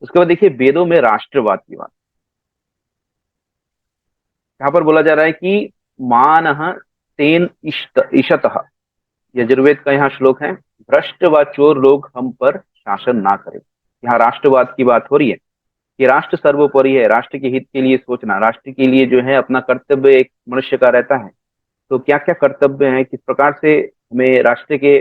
उसके बाद देखिए वेदों में राष्ट्रवाद की बात। यहाँ पर बोला जा रहा है कि मान तेन ईशतः, यजुर्वेद का यहाँ श्लोक है, भ्रष्ट व चोर लोग हम पर शासन ना करें। यहाँ राष्ट्रवाद की बात हो रही है कि राष्ट्र सर्वोपरि है, राष्ट्र के हित के लिए सोचना, राष्ट्र के लिए जो है अपना कर्तव्य एक मनुष्य का रहता है। तो क्या क्या कर्तव्य है, किस प्रकार से हमें राष्ट्र के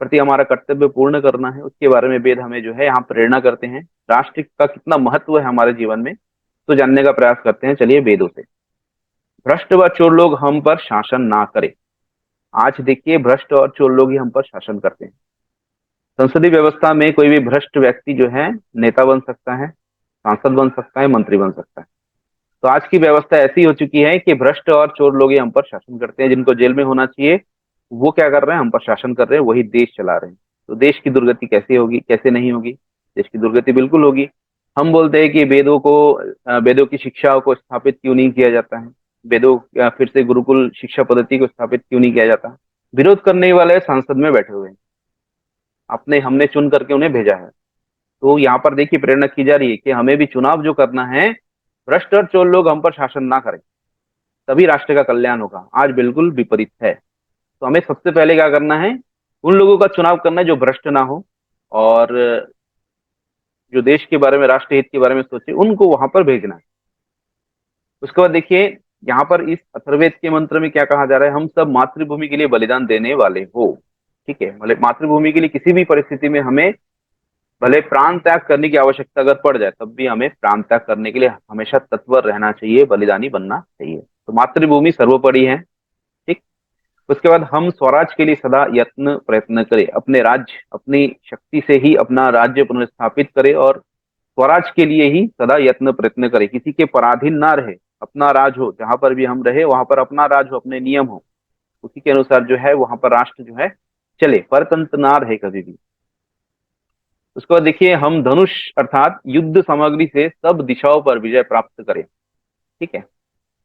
प्रति हमारा कर्तव्य पूर्ण करना है, उसके बारे में वेद हमें जो है यहाँ प्रेरणा करते हैं। राष्ट्र का कितना महत्व है हमारे जीवन में, तो जानने का प्रयास करते हैं चलिए वेदों से। भ्रष्ट व चोर लोग हम पर शासन ना करें। आज देखिए भ्रष्ट और चोर लोग ही हम पर शासन करते हैं। संसदीय व्यवस्था में कोई भी भ्रष्ट व्यक्ति जो है नेता बन सकता है, सांसद बन सकता है, मंत्री बन सकता है। तो आज की व्यवस्था ऐसी हो चुकी है कि भ्रष्ट और चोर लोग ही हम पर शासन करते हैं। जिनको जेल में होना चाहिए वो क्या कर रहे हैं, हम पर शासन कर रहे हैं, वही देश चला रहे हैं। तो देश की दुर्गति कैसे होगी, कैसे नहीं होगी? देश की दुर्गति बिल्कुल होगी। हम बोलते हैं कि वेदों को वेदों की शिक्षाओं को स्थापित क्यों नहीं किया जाता है, वेदों फिर से गुरुकुल शिक्षा पद्धति को स्थापित क्यों नहीं किया जाता? विरोध करने वाले संसद में बैठे हुए हैं, अपने हमने चुन करके उन्हें भेजा है। तो यहाँ पर देखिए प्रेरणा की जा रही है कि हमें भी चुनाव जो करना है, भ्रष्ट और चोर लोग हम पर शासन ना करें, तभी राष्ट्र का कल्याण होगा। आज बिल्कुल विपरीत है। तो हमें सबसे पहले क्या करना है, उन लोगों का चुनाव करना है जो भ्रष्ट ना हो और जो देश के बारे में, राष्ट्र हित के बारे में सोचे, उनको वहां पर भेजना है। उसके बाद देखिए यहाँ पर इस अथर्ववेद के मंत्र में क्या कहा जा रहा है, हम सब मातृभूमि के लिए बलिदान देने वाले हो। ठीक है, मतलब मातृभूमि के लिए किसी भी परिस्थिति में हमें भले प्राण त्याग करने की आवश्यकता अगर पड़ जाए, तब भी हमें प्राण त्याग करने के लिए हमेशा तत्पर रहना चाहिए, बलिदानी बनना चाहिए। तो मातृभूमि सर्वोपरि है। ठीक। उसके बाद हम स्वराज के लिए सदा यत्न प्रयत्न करें, अपने राज्य अपनी शक्ति से ही अपना राज्य पुनर्स्थापित करें और स्वराज के लिए ही सदा यत्न प्रयत्न करें, किसी के पराधीन ना रहे, अपना राज हो, जहां पर भी हम रहे वहां पर अपना राज हो, अपने नियम हो, उसी के अनुसार जो है वहां पर राष्ट्र जो है चले, परतंत्र ना रहे कभी भी। उसके बाद देखिए हम धनुष अर्थात युद्ध सामग्री से सब दिशाओं पर विजय प्राप्त करें। ठीक है,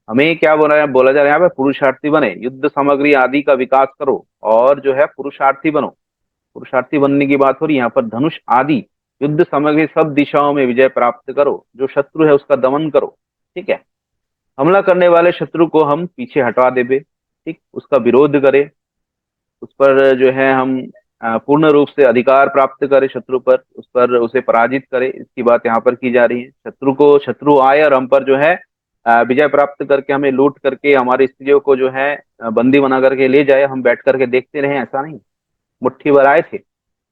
हमें क्या बोला जा रहा है यहाँ पे, पुरुषार्थी बने, युद्ध सामग्री आदि का विकास करो और जो है पुरुषार्थी बनो। पुरुषार्थी बनने की बात हो रही है यहाँ पर। धनुष आदि युद्ध सामग्री सब दिशाओं में विजय प्राप्त करो, जो शत्रु है उसका दमन करो। ठीक है, हमला करने वाले शत्रु को हम पीछे हटा देवे, ठीक, उसका विरोध करें, उस पर जो है हम पूर्ण रूप से अधिकार प्राप्त करें शत्रु पर, उस पर उसे पराजित करें, इसकी बात यहाँ पर की जा रही है। शत्रु आए और हम पर जो है विजय प्राप्त करके हमें लूट करके हमारी स्त्रियों को जो है बंदी बना करके ले जाए, हम बैठ करके देखते रहे, ऐसा नहीं। मुट्ठी भर आए थे,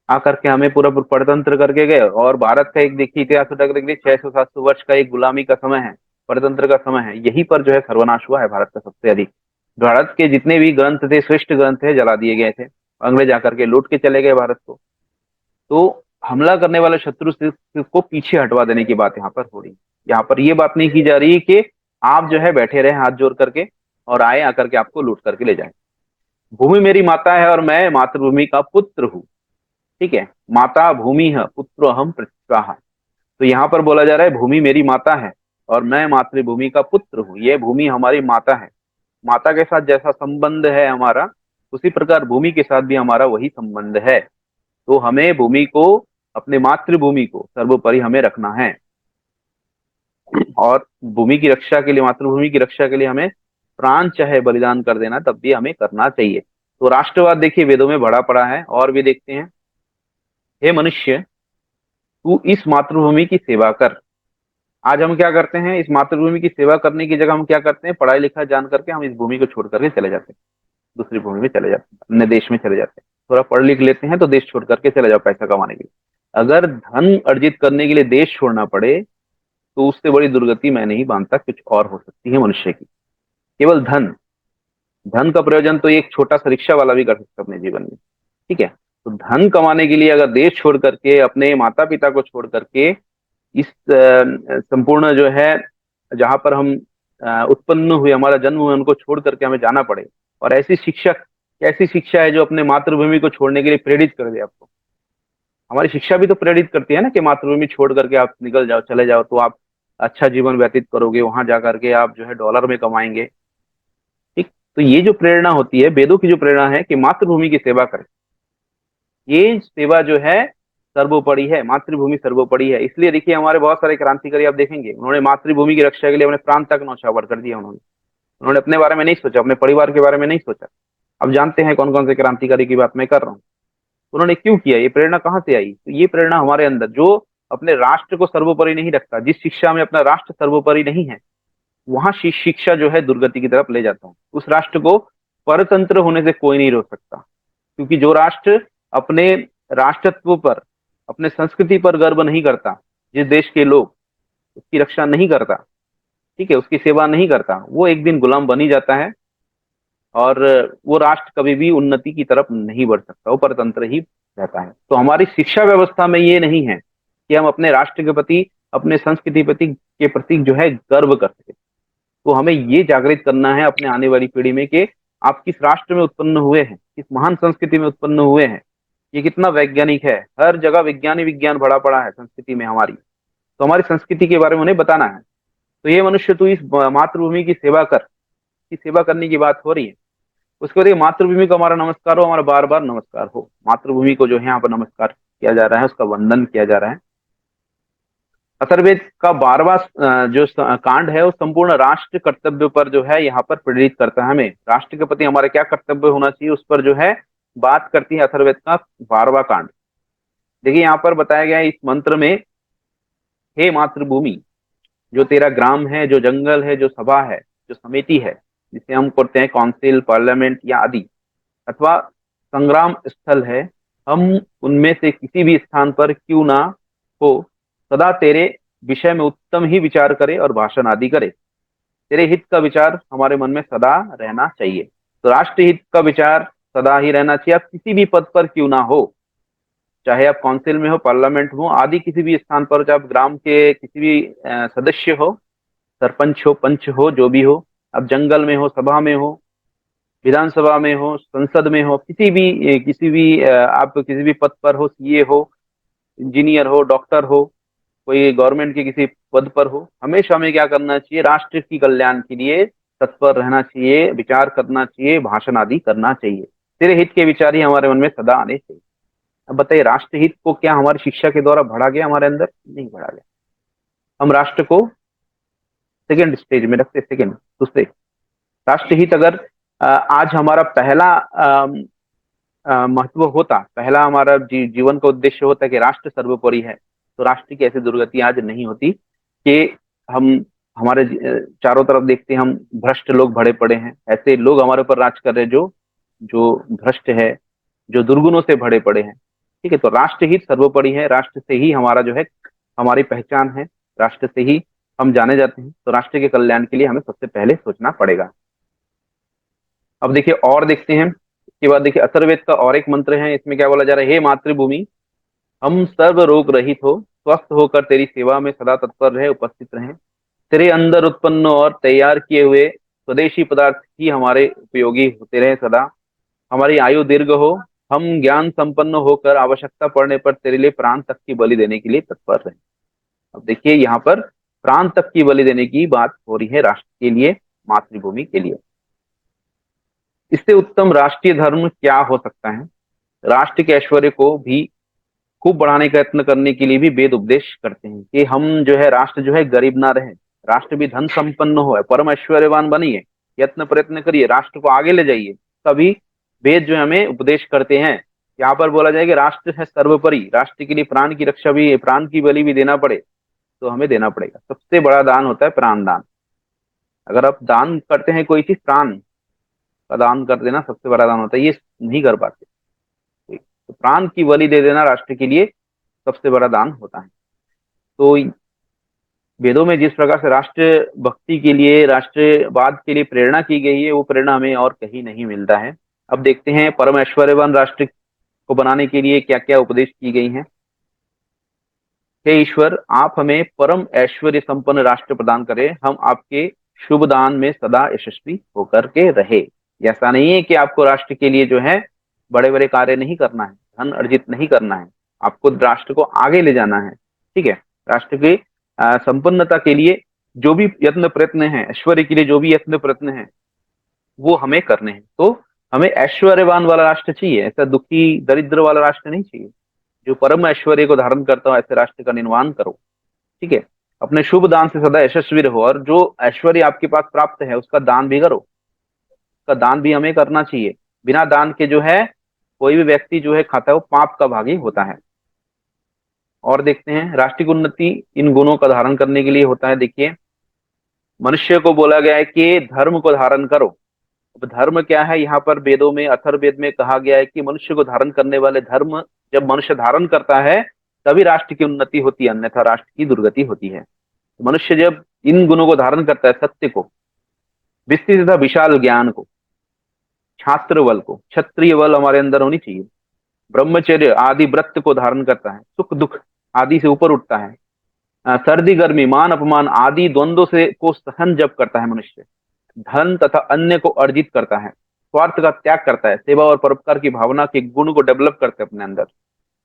आकर के हमें पूरा परतंत्र करके गए। और भारत का एक देखिए इतिहास उठा करके देखिए, 600-700 वर्ष का एक गुलामी का समय है, परतंत्र का समय है, यहीं पर जो है सर्वनाश हुआ है भारत का सबसे अधिक। भारत के जितने भी ग्रंथ थे, श्रेष्ठ ग्रंथ थे, जला दिए गए थे, अंग्रेज आकर के लूट के चले गए भारत को। तो हमला करने वाले शत्रु से को पीछे हटवा देने की बात यहाँ पर हो रही है। यहाँ पर ये बात नहीं की जा रही कि आप जो है बैठे रहे हाथ जोड़ करके और आए आकर के आपको लूट करके ले जाए। भूमि मेरी माता है और मैं मातृभूमि का पुत्र हूँ। ठीक है, माता भूमि है, पुत्र हम पृथ्वा। तो यहाँ पर बोला जा रहा है भूमि मेरी माता है और मैं मातृभूमि का पुत्र हूँ। ये भूमि हमारी माता है। माता के साथ जैसा संबंध है हमारा, उसी प्रकार भूमि के साथ भी हमारा वही संबंध है। तो हमें भूमि को, अपने मातृभूमि को सर्वोपरि हमें रखना है। और भूमि की रक्षा के लिए, मातृभूमि की रक्षा के लिए हमें प्राण चाहे बलिदान कर देना, तब भी हमें करना चाहिए। तो राष्ट्रवाद देखिए वेदों में भरा पड़ा है। और भी देखते हैं, हे मनुष्य तू इस मातृभूमि की सेवा कर। आज हम क्या करते हैं, इस मातृभूमि की सेवा करने की जगह हम क्या करते हैं, पढ़ाई लिखा जान करके हम इस भूमि को छोड़ करके चले जाते हैं, दूसरी भूमि में चले जाते हैं, अन्य देश में चले जाते हैं। थोड़ा पढ़ लिख लेते हैं तो देश छोड़ करके चले जाओ पैसा कमाने के लिए। अगर धन अर्जित करने के लिए देश छोड़ना पड़े, तो उससे बड़ी दुर्गति मैं नहीं मानता कुछ और हो सकती है मनुष्य की। केवल धन, धन का प्रयोजन तो एक छोटा सा रिक्शा वाला भी कर सकता है अपने जीवन में। ठीक है, तो धन कमाने के लिए अगर देश छोड़ करके, अपने माता पिता को छोड़ करके, इस संपूर्ण जो है जहां पर हम उत्पन्न हुए, हमारा जन्म हुआ, उनको छोड़ करके हमें जाना पड़े। और ऐसी शिक्षक, ऐसी शिक्षा है जो अपने मातृभूमि को छोड़ने के लिए प्रेरित कर दे आपको। हमारी शिक्षा भी तो प्रेरित करती है ना कि मातृभूमि छोड़ करके आप निकल जाओ, चले जाओ, तो आप अच्छा जीवन व्यतीत करोगे, वहां जा करके आप जो है डॉलर में कमाएंगे। ठीक, तो ये जो प्रेरणा होती है, वेदों की जो प्रेरणा है कि मातृभूमि की सेवा करें, ये सेवा जो है सर्वोपरि है, मातृभूमि सर्वोपरि है। इसलिए देखिए हमारे बहुत सारे क्रांतिकारी आप देखेंगे उन्होंने मातृभूमि की रक्षा के लिए अपने प्राण तक न्यौछावर कर दिया। उन्होंने अपने बारे में नहीं सोचा, अपने परिवार के बारे में नहीं सोचा। अब जानते हैं कौन कौन से क्रांतिकारी की बात मैं कर रहा हूँ। उन्होंने क्यों किया, ये प्रेरणा कहाँ से आई? तो ये प्रेरणा हमारे अंदर, जो अपने राष्ट्र को सर्वोपरि नहीं रखता, जिस शिक्षा में अपना राष्ट्र सर्वोपरि नहीं है, वहां शिक्षा जो है दुर्गति की तरफ ले जाता है। उस राष्ट्र को परतंत्र होने से कोई नहीं रोक सकता, क्योंकि जो राष्ट्र अपने राष्ट्रत्व पर, अपने संस्कृति पर गर्व नहीं करता, जिस देश के लोग उसकी रक्षा नहीं करता, ठीक है, उसकी सेवा नहीं करता, वो एक दिन गुलाम बनी जाता है और वो राष्ट्र कभी भी उन्नति की तरफ नहीं बढ़ सकता, वो परतंत्र ही रहता है। तो हमारी शिक्षा व्यवस्था में ये नहीं है कि हम अपने राष्ट्र के प्रति, अपने संस्कृति प्रति के प्रति जो है गर्व कर सके। तो हमें ये जागृत करना है अपने आने वाली पीढ़ी में कि आप किस राष्ट्र में उत्पन्न हुए हैं, किस महान संस्कृति में उत्पन्न हुए हैं, ये कितना वैज्ञानिक है। हर जगह विज्ञान ही विज्ञान भरा पड़ा है संस्कृति में हमारी। तो हमारी संस्कृति के बारे में उन्हें बताना है। तो ये मनुष्य, तू इस मातृभूमि की सेवा कर, की सेवा करने की बात हो रही है। उसके बाद मातृभूमि को हमारा नमस्कार हो, हमारा बार बार नमस्कार हो। मातृभूमि को जो है यहाँ पर नमस्कार किया जा रहा है, उसका वंदन किया जा रहा है। अथर्ववेद का 12वां जो कांड है वो संपूर्ण राष्ट्र कर्तव्य पर जो है यहाँ पर प्रेरित करता है हमें। राष्ट्र के प्रति हमारा क्या कर्तव्य होना चाहिए उस पर जो है बात करती है अथर्ववेद का 12वां कांड। देखिए यहाँ पर बताया गया है इस मंत्र में, हे मातृभूमि, जो तेरा ग्राम है, जो जंगल है, जो सभा है, जो समिति है, जिसे हम करते हैं काउंसिल, पार्लियामेंट या आदि, अथवा संग्राम स्थल है, हम उनमें से किसी भी स्थान पर क्यों ना हो, सदा तेरे विषय में उत्तम ही विचार करे और भाषण आदि करे। तेरे हित का विचार हमारे मन में सदा रहना चाहिए। तो राष्ट्र हित का विचार सदा ही रहना चाहिए। आप किसी भी पद पर क्यों ना हो, चाहे आप काउंसिल में हो, पार्लियामेंट हो आदि, किसी भी स्थान पर, चाहे आप ग्राम के किसी भी सदस्य हो, सरपंच हो, पंच हो, जो भी हो, आप जंगल में हो, सभा में हो, विधानसभा में हो, संसद में हो, किसी भी आप किसी भी पद पर हो, सीए हो, इंजीनियर हो, डॉक्टर हो, कोई गवर्नमेंट के किसी पद पर हो, हमेशा हमें क्या करना चाहिए? राष्ट्र की कल्याण के लिए तत्पर रहना चाहिए, विचार करना चाहिए, भाषण आदि करना चाहिए। तेरे हित के विचार ही हमारे मन में सदा आने चाहिए। अब बताइए, राष्ट्रहित को क्या हमारी शिक्षा के द्वारा बढ़ा गया? हमारे अंदर नहीं बढ़ा गया। हम राष्ट्र को सेकंड स्टेज में रखते, सेकंड, दूसरे। राष्ट्रहित अगर आज हमारा पहला महत्व होता, पहला हमारा जीवन का उद्देश्य होता कि राष्ट्र सर्वोपरि है, तो राष्ट्र की ऐसी दुर्गति आज नहीं होती कि हम हमारे चारों तरफ देखते हैं, हम भ्रष्ट लोग भरे पड़े हैं, ऐसे लोग हमारे ऊपर राज कर रहे हैं जो जो भ्रष्ट है, जो दुर्गुणों से भरे पड़े हैं। ठीक है, तो राष्ट्र ही सर्वोपरि है। राष्ट्र से ही हमारा जो है हमारी पहचान है, राष्ट्र से ही हम जाने जाते हैं। तो राष्ट्र के कल्याण के लिए हमें सबसे पहले सोचना पड़ेगा। अब देखिए और देखते हैं, इसके बाद देखिए अथर्ववेद का और एक मंत्र है। इसमें क्या बोला जा रहा है? हे मातृभूमि, हम सर्व रोग रहित हो, स्वस्थ होकर तेरी सेवा में सदा तत्पर रहे, उपस्थित रहे। तेरे अंदर उत्पन्न और तैयार किए हुए स्वदेशी पदार्थ ही हमारे उपयोगी होते रहे सदा। हमारी आयु दीर्घ हो, हम ज्ञान संपन्न होकर आवश्यकता पड़ने पर तेरे लिए प्राण तक की बलि देने के लिए तत्पर रहे। अब देखिए यहाँ पर प्राण तक की बलि देने की बात हो रही है राष्ट्र के लिए, मातृभूमि के लिए। इससे उत्तम राष्ट्रीय धर्म क्या हो सकता है? राष्ट्र के ऐश्वर्य को भी खूब बढ़ाने का यत्न करने के लिए भी वेद उपदेश करते हैं कि हम जो है राष्ट्र जो है गरीब ना रहे, राष्ट्र भी धन संपन्न हो, परम ऐश्वर्यवान बनिए, यत्न प्रयत्न करिए, राष्ट्र को आगे ले जाइए। तभी वेद जो हमें उपदेश करते हैं। यहाँ पर बोला जाए कि राष्ट्र है सर्वोपरि, राष्ट्र के लिए प्राण की रक्षा भी, प्राण की बलि भी देना पड़े तो हमें देना पड़ेगा। सबसे बड़ा दान होता है प्राण दान। अगर आप दान करते हैं कोई चीज, प्राण का दान कर देना सबसे बड़ा दान होता है, ये नहीं कर पाते। तो प्राण की बलि दे देना राष्ट्र के लिए सबसे बड़ा दान होता है। तो वेदों में जिस प्रकार से राष्ट्र भक्ति के लिए, राष्ट्रवाद के लिए प्रेरणा की गई है, वो प्रेरणा हमें और कहीं नहीं मिलता है। अब देखते हैं परम ऐश्वर्यवान राष्ट्र को बनाने के लिए क्या क्या उपदेश की गई हैं। हे ईश्वर, आप हमें परम ऐश्वर्य संपन्न राष्ट्र प्रदान करें, हम आपके शुभ दान में सदा यशस्वी होकर के रहे। ऐसा नहीं है कि आपको राष्ट्र के लिए जो है बड़े बड़े कार्य नहीं करना है, धन अर्जित नहीं करना है, आपको राष्ट्र को आगे ले जाना है। ठीक है, राष्ट्र की संपन्नता के लिए जो भी यत्न प्रयत्न है, ऐश्वर्य के लिए जो भी यत्न प्रयत्न है, वो हमें करने हैं। तो हमें ऐश्वर्यवान वाला राष्ट्र चाहिए, ऐसा दुखी दरिद्र वाला राष्ट्र नहीं चाहिए। जो परम ऐश्वर्य को धारण करता हो ऐसे राष्ट्र का निर्माण करो। ठीक है, अपने शुभ दान से सदा यशस्वी रहो, और जो ऐश्वर्य आपके पास प्राप्त है उसका दान भी करो। उसका दान भी हमें करना चाहिए। बिना दान के जो है कोई भी व्यक्ति जो है खाता है वो पाप का भागी होता है। और देखते हैं राष्ट्र की उन्नति इन गुणों का धारण करने के लिए होता है। देखिए, मनुष्य को बोला गया है कि धर्म को धारण करो। अब धर्म क्या है, यहाँ पर वेदों में, अथर्ववेद में कहा गया है कि मनुष्य को धारण करने वाले धर्म जब मनुष्य धारण करता है तभी राष्ट्र की उन्नति होती है, अन्यथा राष्ट्र की दुर्गति होती है। तो मनुष्य जब इन गुणों को धारण करता है, सत्य को, विस्तृत तथा विशाल ज्ञान को, छात्र बल को, क्षत्रिय बल हमारे अंदर होनी चाहिए, ब्रह्मचर्य आदि व्रत को धारण करता है, सुख दुख आदि से ऊपर उठता है, सर्दी गर्मी मान अपमान आदि द्वंद्वों से को सहन जब करता है मनुष्य, धन तथा अन्य को अर्जित करता है, स्वार्थ का त्याग करता है, सेवा और परोपकार की भावना के गुण को डेवलप करते हैं अपने अंदर,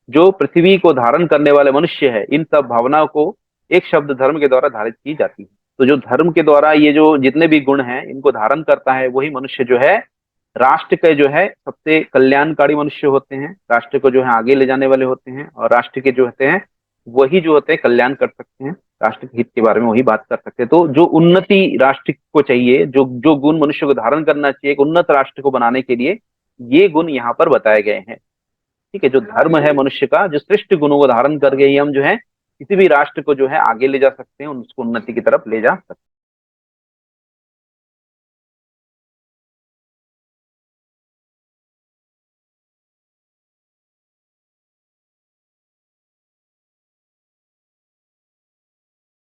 जो पृथ्वी को धारण करने वाले मनुष्य है, इन सब भावनाओं को एक शब्द धर्म के द्वारा धारित की जाती है। तो जो धर्म के द्वारा ये जो जितने भी गुण हैं इनको धारण करता है वही मनुष्य जो है राष्ट्र के जो है सबसे कल्याणकारी मनुष्य होते हैं, राष्ट्र को जो है आगे ले जाने वाले होते हैं, और राष्ट्र के जो होते हैं वही जो होते हैं कल्याण कर सकते हैं, राष्ट्र के हित के बारे में वही बात कर सकते हैं। तो जो उन्नति राष्ट्र को चाहिए, जो जो गुण मनुष्य को धारण करना चाहिए एक उन्नत राष्ट्र को बनाने के लिए, ये गुण यहाँ पर बताए गए हैं। ठीक है, जो धर्म है मनुष्य का, जो श्रेष्ठ गुणों को धारण करके ही हम जो है किसी भी राष्ट्र को जो है आगे ले जा सकते हैं, उसको उन्नति की तरफ ले जा सकते हैं।